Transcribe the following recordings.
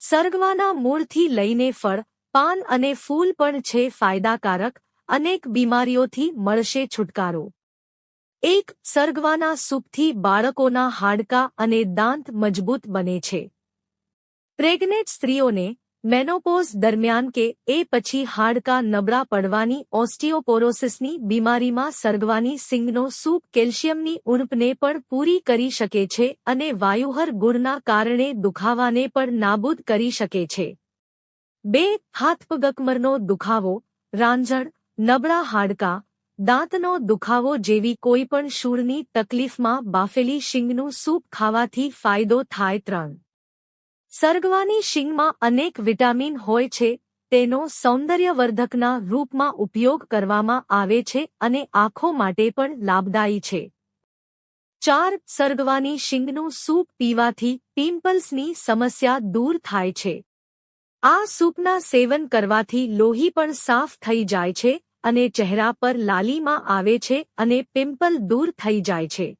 સરગવાના મૂળથી લઈને ફળ, પાન અને ફૂલ પણ છે ફાયદાકારક. અનેક બીમારીઓથી મળશે છુટકારો. 1. સરગવાના સૂપથી બાળકોના હાડકાં અને દાંત મજબૂત બને છે. પ્રેગ્નેન્ટ સ્ત્રીઓને મેનોપોઝ દરમિયાન કે એ પછી હાડકાં નબળા પડવાની ઓસ્ટિયોપોરોસિસની બીમારીમાં સરગવાની સિંગનો સૂપ કેલ્શિયમની ઉણપને પણ પૂરી કરી શકે છે અને વાયુહર ગુણના કારણે દુખાવાને પણ નાબૂદ કરી શકે છે. 2. હાથપગકમરનો દુખાવો, રાંઝણ, નબળા હાડકાં, દાંતનો દુખાવો જેવી કોઈપણ શૂળની તકલીફમાં બાફેલી શીંગનું સૂપ ખાવાથી ફાયદો થાય. 3. સરગવાની શીંગમાં અનેક વિટામિન હોય છે. તેનો સૌંદર્યવર્ધકના રૂપમાં ઉપયોગ કરવામાં આવે છે અને આંખો માટે પણ લાભદાયી છે. 4. સરગવાની શીંગનું સૂપ પીવાથી પિમ્પલ્સની સમસ્યા દૂર થાય છે. આ સૂપના સેવન કરવાથી લોહી પણ સાફ થઈ જાય છે અને ચહેરા પર લાલીમાં આવે છે અને પિમ્પલ દૂર થઈ જાય છે.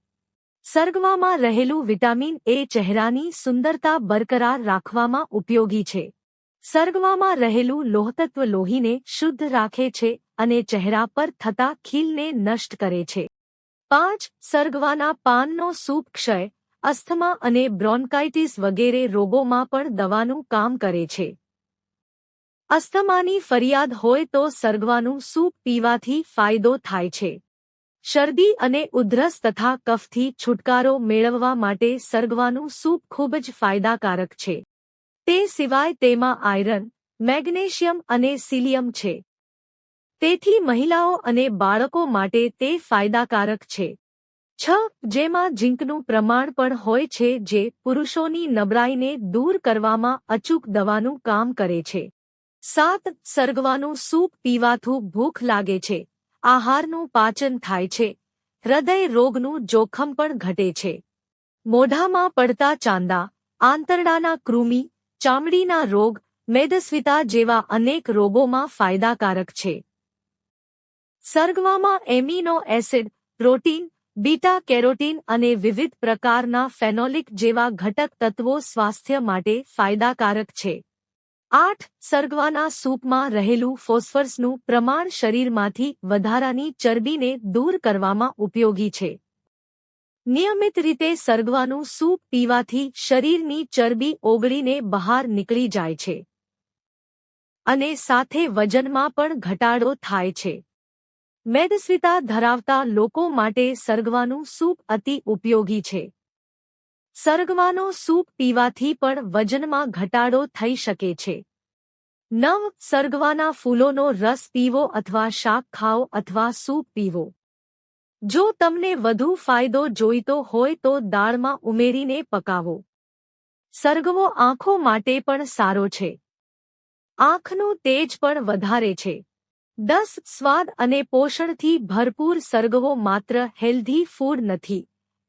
સરગવામાં રહેલું વિટામિન એ ચહેરાની સુંદરતા બરકરાર રાખવામાં ઉપયોગી છે. સરગવામાં રહેલું લોહતત્વ લોહીને શુદ્ધ રાખે છે અને ચહેરા પર થતા ખીલને નષ્ટ કરે છે. 5. સરગવાના પાનનો સૂપ ક્ષય, અસ્થમા અને બ્રોન્કાઇટિસ વગેરે રોગોમાં પણ દવાનું કામ કરે છે. અસ્થમાની ફરિયાદ હોય તો સરગવાનું સૂપ પીવાથી ફાયદો થાય છે. શરદી અને ઉધરસ તથા કફથી છુટકારો મેળવવા માટે સરગવાનું સૂપ ખૂબ જ ફાયદાકારક છે. તે સિવાય તેમાં આયરન, મેગ્નેશિયમ અને સિલિયમ છે. તેથી મહિલાઓ અને બાળકો માટે તે ફાયદાકારક છે. 6. જેમાં ઝીંકનું પ્રમાણ પણ હોય છે જે પુરુષોની નબળાઈને દૂર કરવામાં અચૂક દવાનું કામ કરે છે. 7. સરગવાનું સૂપ પીવાથી ભૂખ લાગે છે, આહારનું પાચન થાય છે, હૃદય રોગનું જોખમ પણ ઘટે છે. મોઢામાં પડતા ચાંદા, આંતરડાના કૃમિ, ચામડીના રોગ, મેદસ્વીતા જેવા અનેક રોગોમાં ફાયદાકારક છે. સરગવામાં amino acid, protein, beta carotene અને વિવિધ પ્રકારના ફેનોલિક જેવા ઘટક તત્વો સ્વાસ્થ્ય માટે ફાયદાકારક છે. 8. સરગવાના સૂપમાં રહેલું ફોસ્ફરસનું પ્રમાણ શરીરમાંથી વધારાની ચરબીને દૂર કરવામાં ઉપયોગી છે. નિયમિત રીતે સરગવાનું સૂપ પીવાથી શરીરની ચરબી ઓગળીને બહાર નીકળી જાય છે અને સાથે વજનમાં પણ ઘટાડો થાય છે. મેદસ્વીતા ધરાવતા લોકો માટે સરગવાનું સૂપ અતિ ઉપયોગી છે. સરગવાનો સૂપ પીવાથી પણ વજનમાં ઘટાડો થઈ શકે છે. 9. સરગવાના ફૂલોનો રસ પીવો અથવા શાક ખાઓ અથવા સૂપ પીવો. જો તમને વધુ ફાયદો જોઈતો હોય તો દાળમાં ઉમેરીને પકાવો. સરગવો આંખો માટે પણ સારો છે. આંખનું તેજ પણ વધારે છે. 10. સ્વાદ અને પોષણથી ભરપૂર સરગવો માત્ર હેલ્ધી ફૂડ નથી,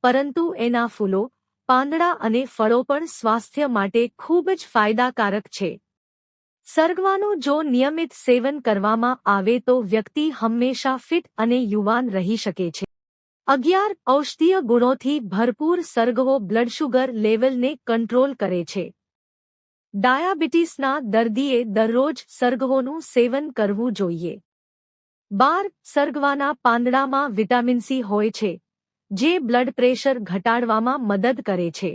પરંતુ એના ફૂલો, પાંદડા અને ફળો પણ સ્વાસ્થ્ય માટે ખૂબ જ ફાયદાકારક છે. સરગવાનું જો નિયમિત સેવન કરવામાં આવે તો વ્યક્તિ હંમેશા ફિટ અને યુવાન રહી શકે છે. 11. ઔષધીય ગુણોથી ભરપૂર સરગવો બ્લડ શુગર લેવલને કંટ્રોલ કરે છે. ડાયાબિટીસના દર્દીએ દરરોજ સરગવોનું સેવન કરવું જોઈએ. 12. સરગવાના પાંદડામાં વિટામિન સી હોય છે, જે બ્લડ પ્રેશર ઘટાડવામાં મદદ કરે છે.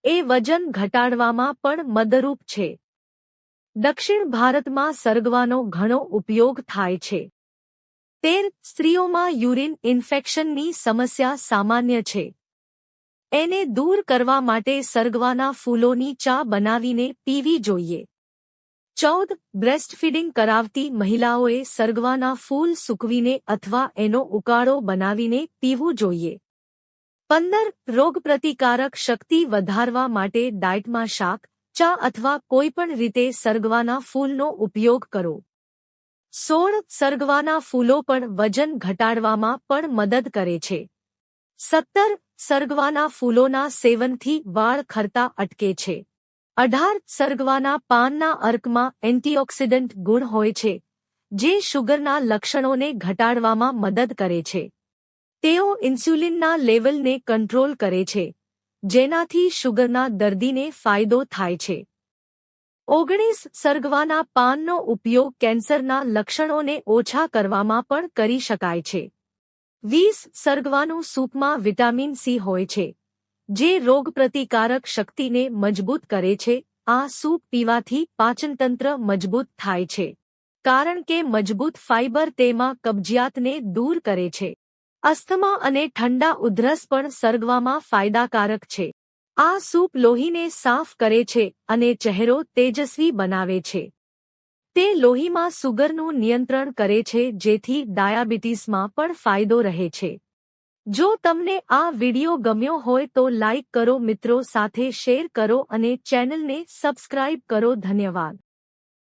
એ વજન ઘટાડવામાં પણ મદદરૂપ છે. દક્ષિણ ભારતમાં સરગવાનો ઘણો ઉપયોગ થાય છે. 13. સ્ત્રીઓમાં યુરિન ઇન્ફેક્શનની સમસ્યા સામાન્ય છે. એને દૂર કરવા માટે સરગવાના ફૂલોની ચા બનાવીને પીવી જોઈએ. 14. બ્રેસ્ટફીડિંગ કરાવતી મહિલાઓએ સરગવાના ફૂલ સૂકવીને અથવા એનો ઉકાળો બનાવીને પીવું જોઈએ. 15. રોગપ્રતિકારક શક્તિ વધારવા માટે ડાયટમાં શાક, ચા અથવા કોઈપણ રીતે સરગવાના ફૂલનો ઉપયોગ કરો. 16. સરગવાના ફૂલો પણ વજન ઘટાડવામાં પણ મદદ કરે છે. 17. સરગવાના ફૂલોના સેવનથી વાળ ખરતા અટકે છે. 18. સરગવાના પાનના અર્કમાં એન્ટીઓક્સિડન્ટ ગુણ હોય છે, જે શુગરના લક્ષણોને ઘટાડવામાં મદદ કરે છે. તેઓ ઇન્સ્યુલિનના લેવલને કંટ્રોલ કરે છે, જેનાથી શુગરના દર્દીને ફાયદો થાય છે. 19 સરગવાના પાનનો ઉપયોગ કેન્સરના લક્ષણોને ઓછા કરવામાં પણ કરી શકાય છે. 20 સરગવાનું સૂપમાં વિટામિન સી હોય છે, જે રોગપ્રતિકારક શક્તિને મજબૂત કરે છે. આ સૂપ પીવાથી પાચનતંત્ર મજબૂત થાય છે, કારણ કે મજબૂત ફાઇબર તેમાં કબજિયાતને દૂર કરે છે. અસ્થમા અને ઠંડા ઉધરસ પણ સરગવામાં ફાયદાકારક છે. આ સૂપ લોહીને સાફ કરે છે અને ચહેરો તેજસ્વી બનાવે છે. તે લોહીમાં સુગરનું નિયંત્રણ કરે છે, જેથી ડાયાબિટીસમાં પણ ફાયદો રહે છે. જો તમને આ વિડિયો ગમ્યો હોય તો લાઇક કરો, મિત્રો સાથે શેર કરો અને ચેનલને સબસ્ક્રાઇબ કરો. ધન્યવાદ.